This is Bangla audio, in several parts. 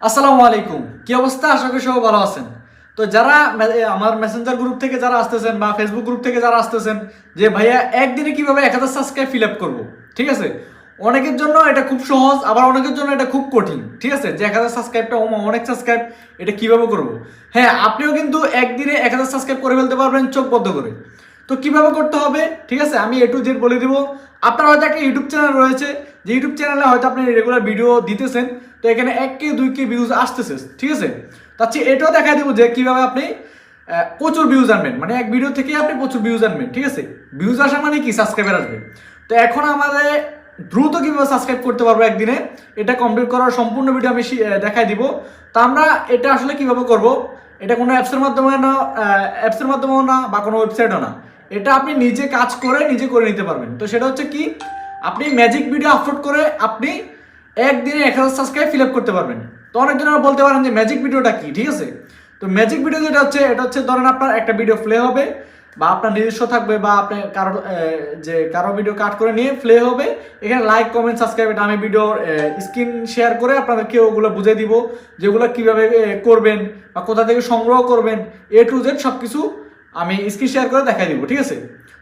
আসসালামু আলাইকুম, কি অবস্থা? আশা করি সবাই ভালো আছেন। তো যারা আমার মেসেঞ্জার গ্রুপ থেকে যারা আসতেছেন বা ফেসবুক গ্রুপ থেকে যারা আসতেছেন যে ভাইয়া একদিনে কিভাবে 1000 সাবস্ক্রাইব ফিল আপ করবো, ঠিক আছে? অনেকের জন্য এটা খুব সহজ, আবার অনেকের জন্য এটা খুব কঠিন, ঠিক আছে? যে 1000 সাবস্ক্রাইবটা অনেক সাবস্ক্রাইব, এটা কিভাবে করবো? হ্যাঁ, আপনিও কিন্তু একদিনে 1000 সাবস্ক্রাইব করে ফেলতে পারবেন চোখ বন্ধ করে। তো কিভাবে করতে হবে, ঠিক আছে, আমি A to Z বলে দিব। আপনার হয়তো একটা ইউটিউব চ্যানেল রয়েছে, যে ইউটিউব চ্যানেলে হয়তো আপনি রেগুলার ভিডিও দিতেছেন, তো এখানে 1K 2K ভিউজ আসতেছে, ঠিক আছে? তার চেয়ে এটাও দেখা দেবো যে কিভাবে আপনি প্রচুর ভিউজ আনবেন, মানে এক ভিডিও থেকে আপনি প্রচুর ভিউজ আনবেন, ঠিক আছে? ভিউজ আসা মানে কি, সাবস্ক্রাইবার আসবে। তো এখন আমাদের দ্রুত কিভাবে সাবস্ক্রাইব করতে পারবো একদিনে, এটা কমপ্লিট করার সম্পূর্ণ ভিডিও আমি দেখাই দিব। তো আমরা এটা আসলে কিভাবে করব, এটা কোনো অ্যাপসের মাধ্যমেও না বা কোনো ওয়েবসাইটও না, এটা আপনি নিজে কাজ করে নিজে করে নিতে পারবেন। তো সেটা হচ্ছে কি, আপনি ম্যাজিক ভিডিও আপলোড করে আপনি একদিনে 1000 সাবস্ক্রাইব ফিল আপ করতে পারবেন। তো অনেকজন বলতে পারেন যে ম্যাজিক ভিডিওটা কি, ঠিক আছে? তো ম্যাজিক ভিডিও যেটা হচ্ছে, এটা হচ্ছে ধরেন আপনার একটা ভিডিও প্লে হবে বা আপনার নিজস্ব থাকবে, বা আপনি কারো ভিডিও কাট করে নিয়ে প্লে হবে, এখানে লাইক কমেন্ট সাবস্ক্রাইব, এটা আমি ভিডিও স্ক্রিন শেয়ার করে আপনাদেরকে ওগুলো বুঝিয়ে দিব, যেগুলো কিভাবে করবেন বা কোথা থেকে সংগ্রহ করবেন, A to Z সব কিছু আমি স্ক্রিন শেয়ার করে দেখাই দিব, ঠিক আছে?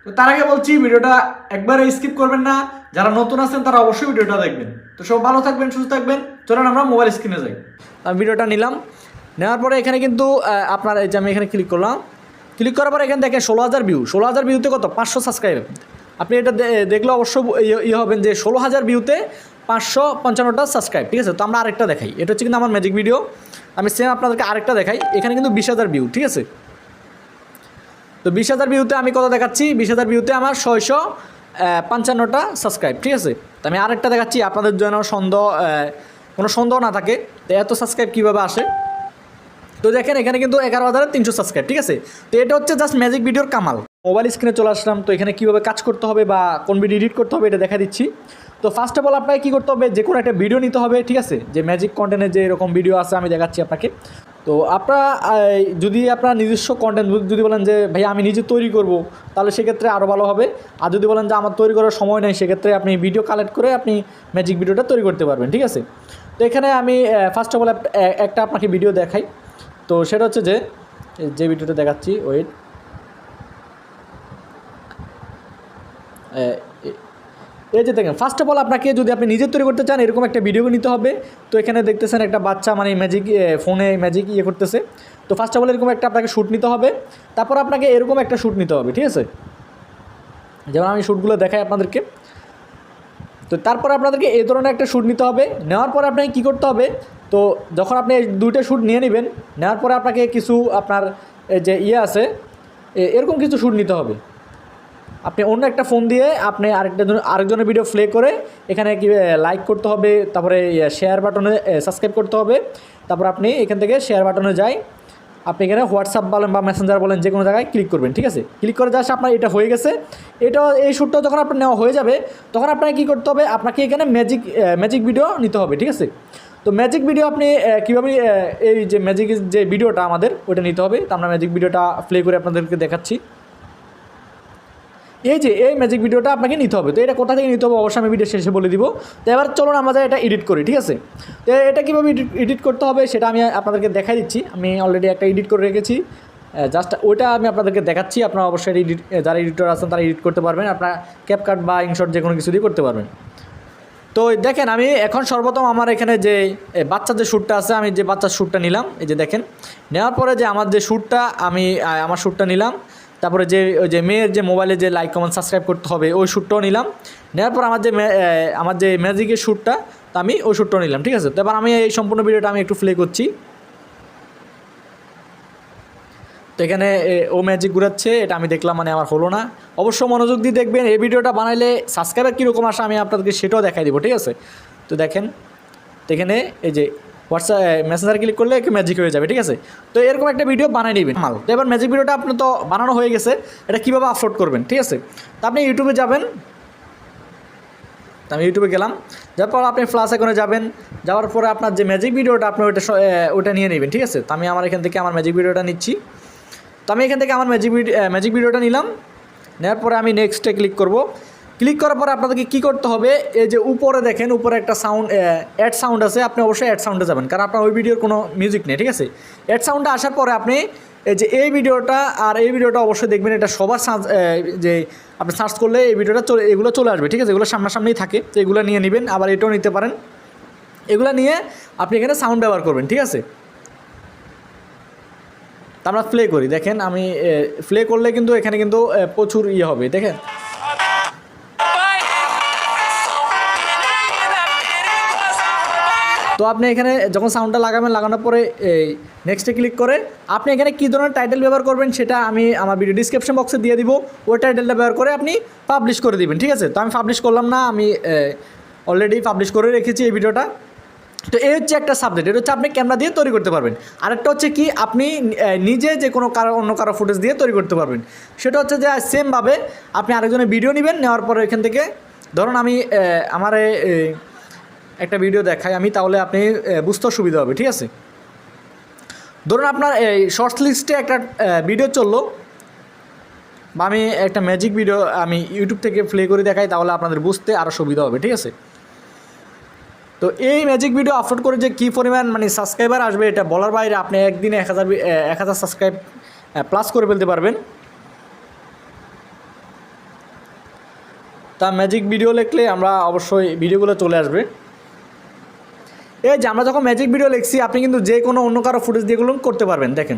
তো তার আগে বলছি, ভিডিওটা একবারে স্কিপ করবেন না, যারা নতুন আছেন তারা অবশ্যই ভিডিওটা দেখবেন। তো সব ভালো থাকবেন, সুস্থ থাকবেন। চলুন আমরা মোবাইল স্ক্রিনে যাই। আমি ভিডিওটা নিলাম, নেওয়ার পরে এখানে কিন্তু আপনার এই যে আমি এখানে ক্লিক করলাম, ক্লিক করার পরে এখানে দেখেন 16,000 ভিউ। 16,000 ভিউতে কত, 500 সাবস্ক্রাইব। আপনি এটা দেখলে অবশ্যই হবেন যে 16,000 ভিউতে 555টা সাবস্ক্রাইব, ঠিক আছে? তো আমরা আরেকটা দেখাই, এটা হচ্ছে কিন্তু আমার ম্যাজিক ভিডিও। আমি সেম আপনাদেরকে আরেকটা দেখাই, এখানে কিন্তু 20,000 ভিউ, ঠিক আছে? তো 20,000 ভিউতে আমি কত দেখাচ্ছি, 20,000 ভিউতে আমার 655টা সাবস্ক্রাইব, ঠিক আছে? তো আমি আরেকটা দেখাচ্ছি আপনাদের যেন কোনো সন্দেহ না থাকে তো এত সাবস্ক্রাইব কীভাবে আসে। তো দেখেন এখানে কিন্তু 11,300 সাবস্ক্রাইব, ঠিক আছে? তো এটা হচ্ছে জাস্ট ম্যাজিক ভিডিওর কামাল। মোবাইল স্ক্রিনে চলে আসলাম, তো এখানে কীভাবে কাজ করতে হবে বা কোন ভিডিও এডিট করতে হবে এটা দেখা দিচ্ছি। তো ফার্স্ট অফ অল আপনাকে কী করতে হবে, যে কোনো একটা ভিডিও নিতে হবে, ঠিক আছে? যে ম্যাজিক কন্টেন্টের যে এরকম ভিডিও আছে আমি দেখাচ্ছি আপনাকে। তো আপনারা যদি আপনার নিজস্ব কন্টেন্ট যদি বলেন যে ভাই আমি নিজে তৈরি করব, তাহলে সেক্ষেত্রে আরও ভালো হবে। আর যদি বলেন যে আমার তৈরি করার সময় নেই, সেক্ষেত্রে আপনি ভিডিও কালেক্ট করে আপনি ম্যাজিক ভিডিওটা তৈরি করতে পারবেন, ঠিক আছে? তো এখানে আমি ফার্স্ট অফ অল একটা আপনাকে ভিডিও দেখাই। তো সেটা হচ্ছে যে ভিডিওটা দেখাচ্ছি, ওয়েট, এই যে দেখেন, ফার্স্ট অফ অল আপনাকে যদি আপনি নিজে তৈরি করতে চান, এরকম একটা ভিডিও নিতে হবে। তো এখানে দেখতেছেন একটা বাচ্চা মানে ম্যাজিক ফোনে ম্যাজিক করতেছে। তো ফার্স্ট অফ অল এরকম একটা আপনাকে শ্যুট নিতে হবে, তারপর আপনাকে এরকম একটা শ্যুট নিতে হবে, ঠিক আছে? যেমন আমি শ্যুটগুলো দেখাই আপনাদেরকে। তো তারপর আপনাদেরকে এই ধরনের একটা শ্যুট নিতে হবে। নেওয়ার পরে আপনাকে কী করতে হবে, তো যখন আপনি দুইটা শ্যুট নিয়ে নেবেন, নেওয়ার পরে আপনাকে কিছু আপনার যে আছে এরকম কিছু শ্যুট নিতে হবে। আপনি অন্য একটা ফোন দিয়ে আপনি আরেকজনের ভিডিও প্লে করে এখানে কি লাইক করতে হবে, তারপরে শেয়ার বাটনে সাবস্ক্রাইব করতে হবে। তারপর আপনি এখান থেকে শেয়ার বাটনে যাই, আপনি এখানে হোয়াটসঅ্যাপ বলেন বা মেসেঞ্জার বলেন, যে কোনো জায়গায় ক্লিক করবেন, ঠিক আছে? ক্লিক করে জাস্ট আপনার এটা হয়ে গেছে। এই শ্যুটটা যখন আপনার নেওয়া হয়ে যাবে, তখন আপনাকে কী করতে হবে, আপনাকে এখানে ম্যাজিক ভিডিও নিতে হবে, ঠিক আছে? তো ম্যাজিক ভিডিও আপনি কীভাবে এই যে ম্যাজিকের যে ভিডিওটা আমাদের ওইটা নিতে হবে। তো আমরা ম্যাজিক ভিডিওটা প্লে করে আপনাদেরকে দেখাচ্ছি। এই ম্যাজিক ভিডিওটা আপনাকে নিতে হবে। তো এটা কোথা থেকে নিতে হবে অবশ্যই আমি ভিডিও শেষে বলে দিব। তো এবার চলুন আমরা এটা এডিট করি, ঠিক আছে? তো এটা কীভাবে এডিট করতে হবে সেটা আমি আপনাদেরকে দেখাই দিচ্ছি। আমি অলরেডি একটা এডিট করে রেখেছি, জাস্ট ওইটা আমি আপনাদেরকে দেখাচ্ছি। আপনারা অবশ্যই যারা এডিটর আছেন তারা এডিট করতে পারবেন, আপনারা ক্যাপকাট বা ইনশট যে কোনো কিছু দিয়ে করতে পারবেন। তো দেখেন আমি এখন সর্বপ্রথম আমার এখানে যে বাচ্চার যে শ্যুটটা আছে, আমি যে বাচ্চার শ্যুটটা নিলাম, এই যে দেখেন, নেওয়ার পরে যে আমার যে শ্যুটটা আমি আমার শ্যুটটা নিলাম। তারপরে ওই যে মেয়ের যে মোবাইলে যে লাইক কমেন্ট সাবস্ক্রাইব করতে হবে ওই শ্যুটটাও নিলাম। নেওয়ার পর আমার যে ম্যাজিকের শ্যুটটা, তো আমি ওই শ্যুটটাও নিলাম, ঠিক আছে? তো এবার আমি এই সম্পূর্ণ ভিডিওটা আমি একটু প্লে করছি। তো এখানে ও ম্যাজিক ঘুরাচ্ছে, এটা আমি দেখলাম, মানে আমার হলো না। অবশ্য মনোযোগ দিয়ে দেখবেন, এই ভিডিওটা বানাইলে সাবস্ক্রাইবার কীরকম আসে আমি আপনাদেরকে সেটাও দেখাই দেবো, ঠিক আছে? তো দেখেন, তো এখানে এই যে হোয়াটসঅ্যাপ মেসেঞ্জার ক্লিক করলে ম্যাজিক হয়ে যাবে, ঠিক আছে? তো এরকম একটা ভিডিও বানিয়ে নেবেন মাল। তো এবার ম্যাজিক ভিডিওটা আপনি তো বানানো হয়ে গেছে, এটা কীভাবে আপলোড করবেন, ঠিক আছে? তো আপনি ইউটিউবে যাবেন। তো আমি ইউটিউবে গেলাম, যার পর আপনি প্লাস আইকনে যাবেন, যাওয়ার পরে আপনার যে ম্যাজিক ভিডিওটা আপনি ওটা নিয়ে নেবেন, ঠিক আছে? তো আমি এখান থেকে আমার ম্যাজিক ভিডিওটা নিচ্ছি। তো আমি এখান থেকে আমার ম্যাজিক ভিডিওটা নিলাম। নেওয়ার পরে আমি নেক্সটে ক্লিক করব। ক্লিক করার পরে আপনাদেরকে কী করতে হবে, এই যে উপরে দেখেন উপরে একটা সাউন্ড অ্যাড সাউন্ড আছে, আপনি অবশ্যই অ্যাড সাউন্ডে যাবেন, কারণ আপনার ওই ভিডিওর কোনো মিউজিক নেই, ঠিক আছে। অ্যাড সাউন্ডে আসার পরে আপনি এই যে এই ভিডিওটা আর এই ভিডিওটা অবশ্যই দেখবেন, এটা সবার যে আপনি সার্চ করলে এই ভিডিওটা এগুলো চলে আসবে, ঠিক আছে। এগুলো সামনাসামনিই থাকে, তো এগুলো নিয়ে নেবেন, আবার এটাও নিতে পারেন। এগুলো নিয়ে আপনি এখানে সাউন্ড ব্যবহার করবেন, ঠিক আছে। তা আমরা প্লে করি, দেখেন আমি প্লে করলে কিন্তু এখানে কিন্তু প্রচুর ইয়ে হবে, দেখেন। তো আপনি এখানে যখন সাউন্ডটা লাগাবেন, লাগানোর পরে এই নেক্সটে ক্লিক করে আপনি এখানে কী ধরনের টাইটেল ব্যবহার করবেন সেটা আমি আমার ভিডিও ডিসক্রিপশন বক্সে দিয়ে দিব। ওই টাইটেলটা ব্যবহার করে আপনি পাবলিশ করে দিবেন, ঠিক আছে। তো আমি পাবলিশ করলাম না, আমি অলরেডি পাবলিশ করে রেখেছি এই ভিডিওটা। তো এই হচ্ছে একটা সাবজেক্ট, এটা হচ্ছে আপনি ক্যামেরা দিয়ে তৈরি করতে পারবেন। আরেকটা হচ্ছে কি, আপনি নিজে যে কোনো অন্য কারো ফুটেজ দিয়ে তৈরি করতে পারবেন। সেটা হচ্ছে যে সেমভাবে আপনি আরেকজনের ভিডিও নেবেন, নেওয়ার পরে এখান থেকে ধরুন আমি আমার একটা ভিডিও দেখাই আমি, তাহলে আপনি বুঝতেও সুবিধা হবে, ঠিক আছে। ধরুন আপনার এই শর্টস লিস্টে একটা ভিডিও চললো, বা আমি একটা ম্যাজিক ভিডিও আমি ইউটিউব থেকে প্লে করে দেখাই, তাহলে আপনাদের বুঝতে আরও সুবিধা হবে, ঠিক আছে। তো এই ম্যাজিক ভিডিও আপলোড করে যে কী পরিমাণ মানে সাবস্ক্রাইবার আসবে এটা বলার বাইরে, আপনি একদিনে 1000 সাবস্ক্রাইব প্লাস করে ফেলতে পারবেন। তা ম্যাজিক ভিডিও লিখলে আমরা অবশ্যই ভিডিওগুলো চলে আসবে। এই যে আমরা যখন ম্যাজিক ভিডিও লিখছি, আপনি কিন্তু যে কোনো অন্য কারো ফুটেজ দিয়ে এগুলো করতে পারবেন, দেখেন।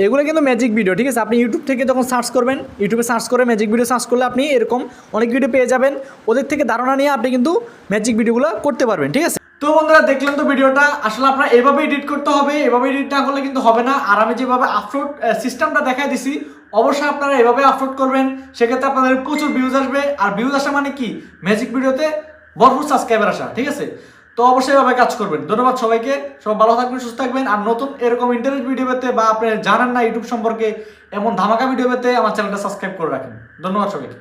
এগুলো কিন্তু ম্যাজিক ভিডিও, ঠিক আছে। আপনি ইউটিউব থেকে যখন সার্চ করবেন, ইউটিউবে সার্চ করে ম্যাজিক ভিডিও সার্চ করলে আপনি এরকম অনেক ভিডিও পেয়ে যাবেন। ওদের থেকে ধারণা নিয়ে আপনি কিন্তু ম্যাজিক ভিডিওগুলো করতে পারবেন, ঠিক আছে। তো বন্ধুরা দেখলেন তো ভিডিওটা, আসলে আপনার এভাবে এডিট করতে হবে, এভাবে এডিট না করলে কিন্তু হবে না। আর আমি যেভাবে আপলোড সিস্টেমটা দেখাই দিছি, অবশ্যই আপনারা এভাবে আপলোড করবেন, সেক্ষেত্রে আপনাদের প্রচুর ভিউজ আসবে। আর ভিউজ আসা মানে কি, ম্যাজিক ভিডিওতে ভরপুর সাবস্ক্রাইবার আসা, ঠিক আছে। তো অবশ্যই এভাবে কাজ করবেন। ধন্যবাদ সবাইকে, সবাই ভালো থাকবেন, সুস্থ থাকবেন। আর নতুন এরকম ইন্টারেস্ট ভিডিও পেতে, বা আপনি জানেন না ইউটিউব সম্পর্কে এমন ধামাকা ভিডিও পেতে, আমার চ্যানেলটা সাবস্ক্রাইব করে রাখেন। ধন্যবাদ সবাইকে।